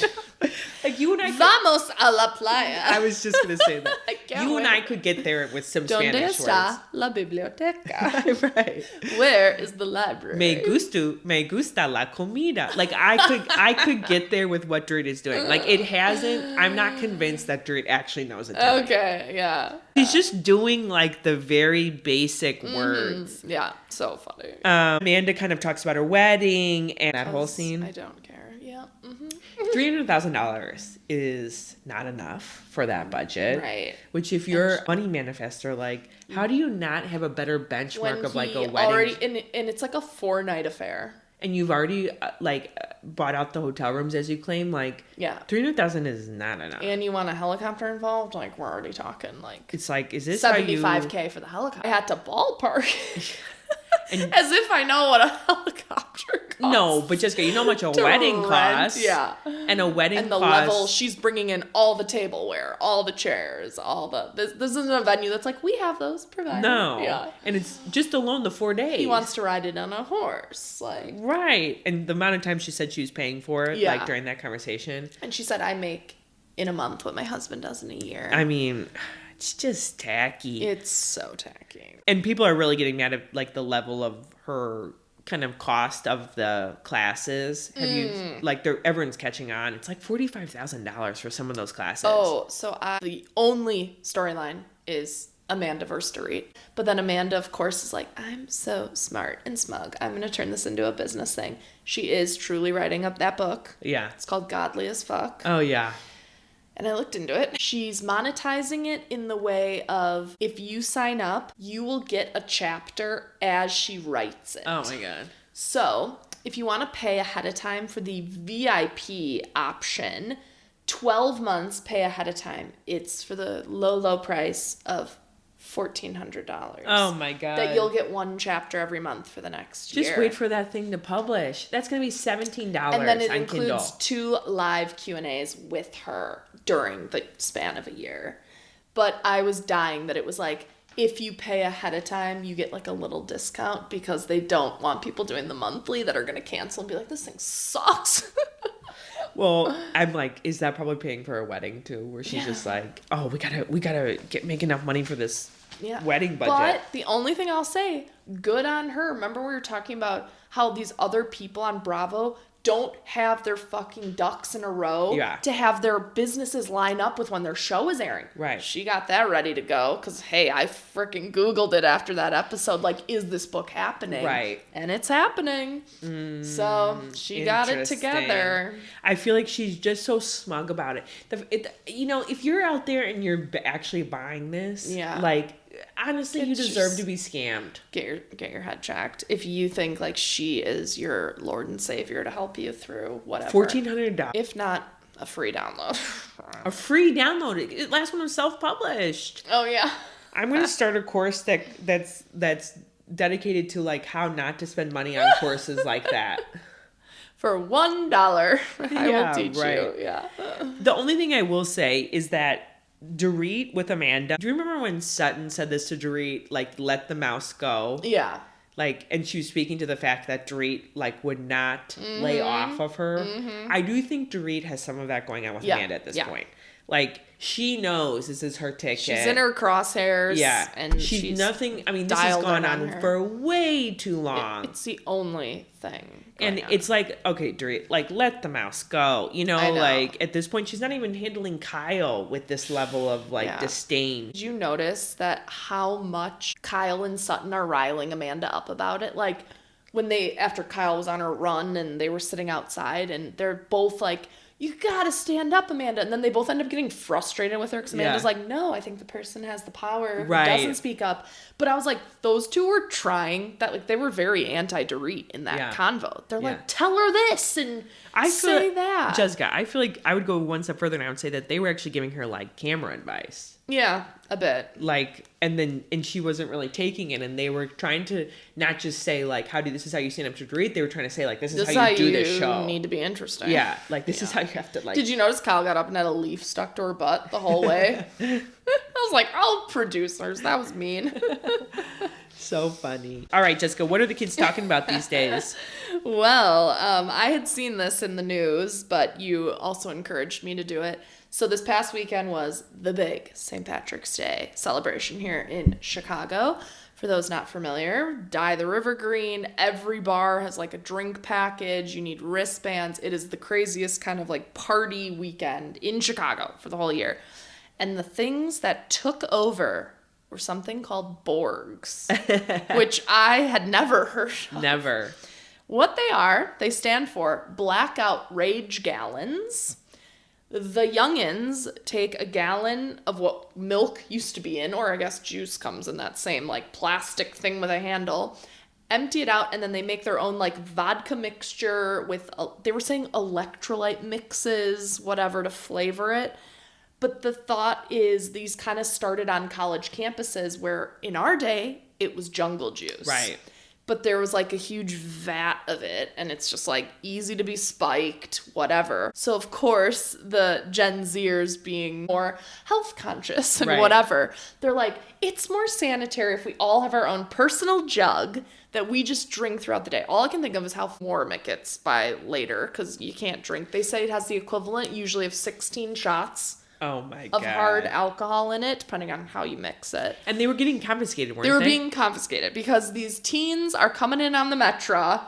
Like you and I. Vamos a la playa. I was just going to say that. You and I could get there with some Spanish words. ¿Dónde está la biblioteca? Right. Where is the library? Me gusta la comida. Like I could get there with what Dorit is doing. Like it hasn't. I'm not convinced that Dorit actually knows Italian. Okay, yeah. She's just doing like the very basic words. Yeah, so funny. Amanda kind of talks about her wedding and that whole scene. I don't care. Yeah. $300,000 is not enough for that budget. Right. Which if you're a money manifestor, like, how do you not have a better benchmark of like a wedding? And it's like a 4-night affair. And you've already bought out the hotel rooms as you claim, like, $300,000 is not enough. And you want a helicopter involved? Like, we're already talking like it's like, is this $75K for the helicopter? I had to ballpark. As if I know what a helicopter costs. No, but Jessica, you know how much a wedding costs. Yeah. And a wedding and the level, she's bringing in all the tableware, all the chairs, this isn't a venue that's like, we have those provided. No. Yeah. And it's just alone the 4 days. He wants to ride it on a horse. Like. Right. And the amount of time she said she was paying for it, like during that conversation. And she said, I make in a month what my husband does in a year. I mean, It's just tacky. It's so tacky. And people are really getting mad at like the level of her kind of cost of the classes. Have you like everyone's catching on. It's like $45,000 for some of those classes. Oh, so the only storyline is Amanda versus Dorit. But then Amanda, of course, is like, I'm so smart and smug. I'm going to turn this into a business thing. She is truly writing up that book. Yeah. It's called Godly as Fuck. Oh, yeah. And I looked into it. She's monetizing it in the way of, if you sign up, you will get a chapter as she writes it. Oh, my God. So if you want to pay ahead of time for the VIP option, 12 months pay ahead of time. It's for the low price of $1,400. Oh my God. That you'll get one chapter every month for the next year. Just wait for that thing to publish. That's going to be $17 and then it on includes Kindle. 2 live Q&As with her during the span of a year. But I was dying that it was like, if you pay ahead of time, you get like a little discount because they don't want people doing the monthly that are going to cancel and be like, this thing sucks. Well, I'm like, is that probably paying for a wedding too? Where she's just like, oh, we gotta make enough money for this wedding budget. But the only thing I'll say, good on her. Remember we were talking about how these other people on Bravo don't have their fucking ducks in a row to have their businesses line up with when their show is airing. Right. She got that ready to go because, hey, I freaking Googled it after that episode. Like, is this book happening? Right. And it's happening. So she got it together. I feel like she's just so smug about it. If you're out there and you're actually buying this, like, honestly, you deserve to be scammed. Get your head checked. If you think like she is your Lord and Savior to help you through whatever. $1,400. If not, a free download. A free download. The last one was self-published. Oh yeah. I'm gonna start a course that's dedicated to like how not to spend money on courses like that. For $1, I will teach you. Yeah. The only thing I will say is that Dorit with Amanda. Do you remember when Sutton said this to Dorit, like, let the mouse go? Yeah. Like, and she was speaking to the fact that Dorit, like, would not lay off of her. I do think Dorit has some of that going on with Amanda at this point. Like, she knows this is her ticket. She's in her crosshairs. Yeah. And she's nothing. I mean, this has gone on for way too long. It's the only thing. And it's like, okay, Dorit, like, let the mouse go. You know, like, at this point, she's not even handling Kyle with this level of, like, disdain. Did you notice that how much Kyle and Sutton are riling Amanda up about it? Like, when after Kyle was on her run and they were sitting outside and they're both like, you gotta stand up, Amanda. And then they both end up getting frustrated with her because Amanda's like, no, I think the person has the power who doesn't speak up. But I was like, those two were trying that. Like, they were very anti-Dorit in that convo. They're like, tell her this and say that. Jessica, I feel like I would go one step further and I would say that they were actually giving her like camera advice. Yeah, a bit. Like, and she wasn't really taking it, and they were trying to not just say like, this is how you stand up to Dorit. They were trying to say like, this is how you do this show. Need to be interesting. Yeah, like this is how you have to like. Did you notice Kyle got up and had a leaf stuck to her butt the whole way? I was like, oh, producers, that was mean. So funny. All right, Jessica, what are the kids talking about these days? Well, I had seen this in the news, but you also encouraged me to do it. So this past weekend was the big St. Patrick's Day celebration here in Chicago. For those not familiar, dye the river green. Every bar has like a drink package. You need wristbands. It is the craziest kind of like party weekend in Chicago for the whole year. And the things that took over were something called Borgs, which I had never heard of. Never. What they stand for Blackout Rage Gallons. The youngins take a gallon of what milk used to be in, or I guess juice comes in that same like plastic thing with a handle, empty it out, and then they make their own like vodka mixture with, they were saying electrolyte mixes, whatever, to flavor it. But the thought is these kind of started on college campuses where in our day, it was jungle juice. Right. But there was like a huge vat of it, and it's just like easy to be spiked, whatever. So of course, the Gen Zers being more health conscious and whatever, they're like, it's more sanitary if we all have our own personal jug that we just drink throughout the day. All I can think of is how warm it gets by later, because you can't drink. They say it has the equivalent usually of 16 shots Oh my of God. hard alcohol in it, depending on how you mix it. And they were getting confiscated, weren't they? They were being confiscated because these teens are coming in on the Metro,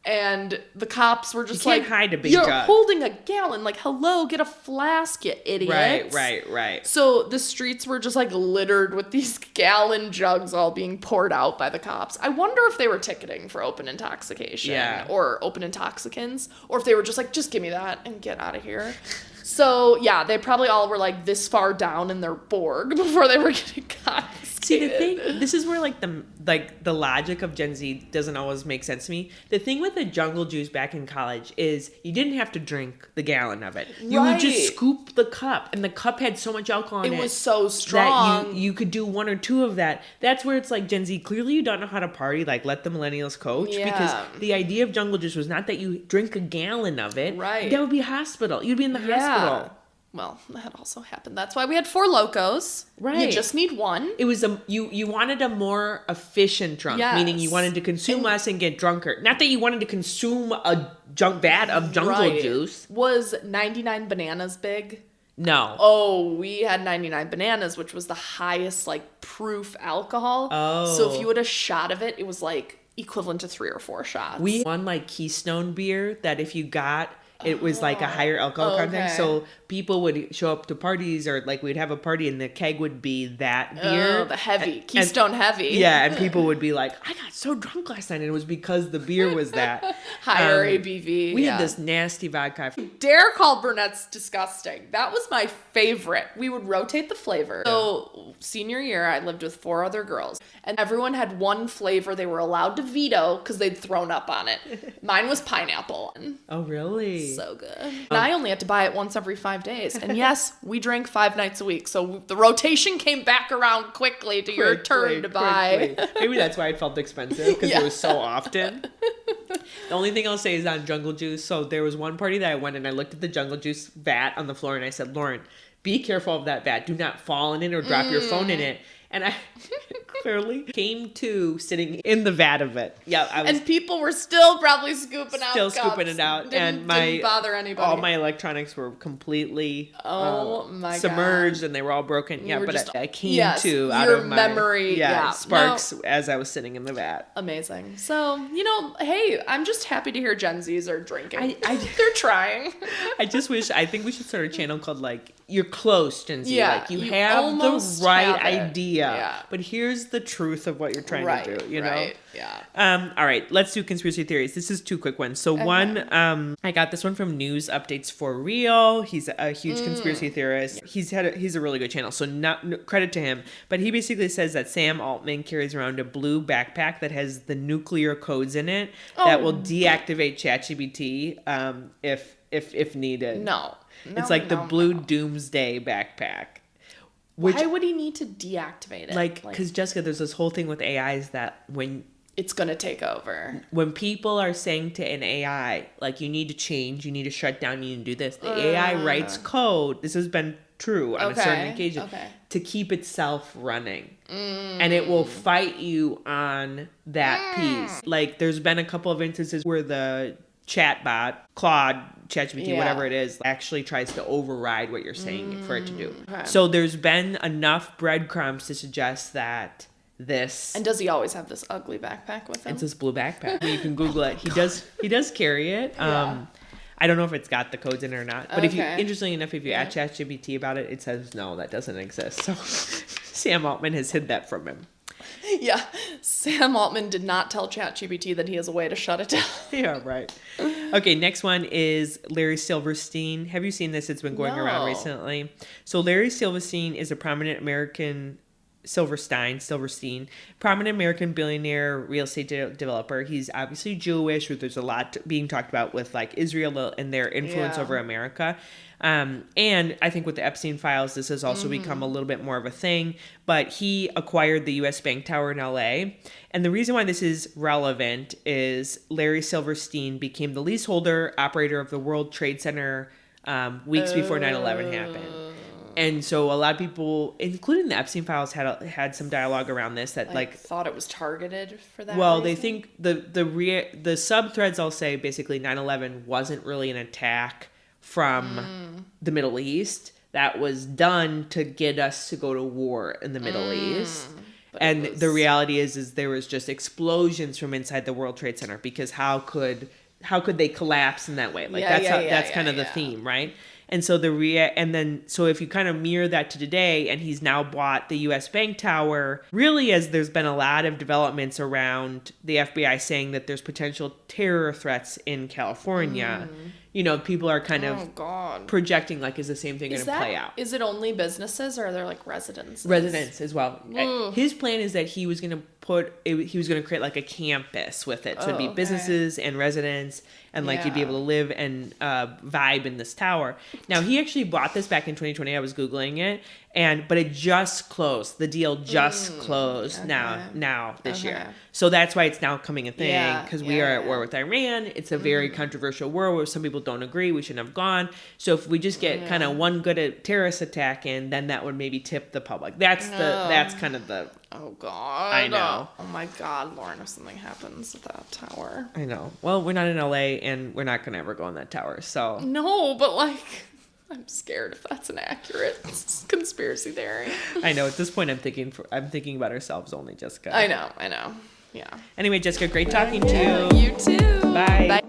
and the cops were just You can't like, hide a big "You're jug." holding a gallon. Like, hello, get a flask, you idiots." Right. So the streets were just like littered with these gallon jugs all being poured out by the cops. I wonder if they were ticketing for open intoxication or open intoxicants, or if they were just like, just give me that and get out of here. So yeah, they probably all were like this far down in their Borg before they were getting confiscated. See, the thing, this is where like the logic of Gen Z doesn't always make sense to me. The thing with the jungle juice back in college is you didn't have to drink the gallon of it. You would just scoop the cup, and the cup had so much alcohol in it. It was so strong. That you could do one or two of that. That's where it's like, Gen Z, clearly you don't know how to party. Like, let the millennials coach. Yeah. Because the idea of jungle juice was not that you drink a gallon of it. Right. That would be hospital. You'd be in the hospital. Well, that also happened. That's why we had 4 Locos. Right. You just need one. It was you wanted a more efficient drunk, meaning you wanted to consume less and get drunker. Not that you wanted to consume a vat of jungle juice. Was 99 bananas big? No. Oh, we had 99 bananas, which was the highest like proof alcohol. Oh. So if you had a shot of it, it was like equivalent to 3 or 4 shots. We won like Keystone beer that if you got, it was like a higher alcohol content. So people would show up to parties, or like we'd have a party and the keg would be that beer. Oh, the heavy. Keystone heavy. Yeah, and people would be like, I got so drunk last night. And it was because the beer was that. Higher ABV. We had this nasty vodka. Dare call brunettes disgusting. That was my favorite. We would rotate the flavor. So senior year, I lived with 4 other girls, and everyone had one flavor they were allowed to veto because they'd thrown up on it. Mine was pineapple. Oh, really? So good. And I only had to buy it once every 5 days. And yes, we drank 5 nights a week. So the rotation came back around quickly to your turn to buy. Maybe that's why it felt expensive, because it was so often. The only thing I'll say is on jungle juice. So there was one party that I went and I looked at the jungle juice vat on the floor and I said, Lauren, be careful of that vat. Do not fall in it or drop your phone in it. And I clearly came to sitting in the vat of it. Yeah, and people were still probably scooping out cups. Scooping it out. Didn't bother anybody. All my electronics were completely submerged, and they were all broken. I came to out of my memory. Sparks as I was sitting in the vat. Amazing. So, hey, I'm just happy to hear Gen Zs are drinking. They're trying. I think we should start a channel called like, You're Close, Gen Z. Yeah, like you have the right idea, but here's the truth of what you're trying to do, you know? Right, yeah. All right, let's do conspiracy theories. This is 2 quick ones. So one, I got this one from News Updates for Real. He's a huge conspiracy theorist. He's a really good channel, so credit to him. But he basically says that Sam Altman carries around a blue backpack that has the nuclear codes in it that will deactivate ChatGPT if needed. No. It's like the blue doomsday backpack. Why would he need to deactivate it? Like, because Jessica, there's this whole thing with AIs that when it's going to take over. When people are saying to an AI, like, you need to change, you need to shut down, you need to do this, the AI writes code. This has been true on a certain occasion to keep itself running. And it will fight you on that piece. Like, there's been a couple of instances where the chatbot, Claude, ChatGPT, whatever it is, actually tries to override what you're saying for it to do. Okay. So there's been enough breadcrumbs to suggest that this... And does he always have this ugly backpack with him? It's this blue backpack. You can Google it. He does carry it. I don't know if it's got the codes in it or not. But interestingly enough, if you ask ChatGPT about it, it says, no, that doesn't exist. So Sam Altman has hid that from him. Yeah, Sam Altman did not tell ChatGPT that he has a way to shut it down. Yeah, right. Okay, next one is Larry Silverstein. Have you seen this? It's been going around recently. So Larry Silverstein is a prominent American... Silverstein, prominent American billionaire real estate developer. He's obviously Jewish, but there's a lot being talked about with like Israel and their influence over America. And I think with the Epstein files, this has also become a little bit more of a thing. But he acquired the U.S. Bank Tower in L.A. And the reason why this is relevant is Larry Silverstein became the leaseholder operator of the World Trade Center weeks before 9/11 happened. And so a lot of people, including the Epstein files, had some dialogue around this that like thought it was targeted for that. Well, reason? They think the sub threads, I'll say, basically 9/11 wasn't really an attack from the Middle East. that was done to get us to go to war in the Middle East. And the reality is there was just explosions from inside the World Trade Center, because how could they collapse in that way? Like that's kind of the theme, right? And so so if you kind of mirror that to today, and he's now bought the US Bank Tower, really, as there's been a lot of developments around the FBI saying that there's potential terror threats in California. You know, people are kind of projecting, like, is the same thing going to play out? Is it only businesses, or are there like residences? Residents as well. His plan is that he was going to create like a campus with it. So it'd be businesses and residents, and like you'd be able to live and vibe in this tower. Now, he actually bought this back in 2020. I was Googling it. But it just closed. The deal just closed now this year. So that's why it's now coming a thing, because we are at war with Iran. It's a very controversial war where some people don't agree. We shouldn't have gone. So if we just get kind of one good terrorist attack in, then that would maybe tip the public. That's kind of the... Oh, God. I know. Oh, my God, Lauren, if something happens at that tower. I know. Well, we're not in LA, and we're not going to ever go in that tower, so... No, but like... I'm scared if that's an accurate conspiracy theory. I know. At this point, I'm thinking about ourselves only, Jessica. I know. Yeah. Anyway, Jessica, great talking to you. You too. Bye.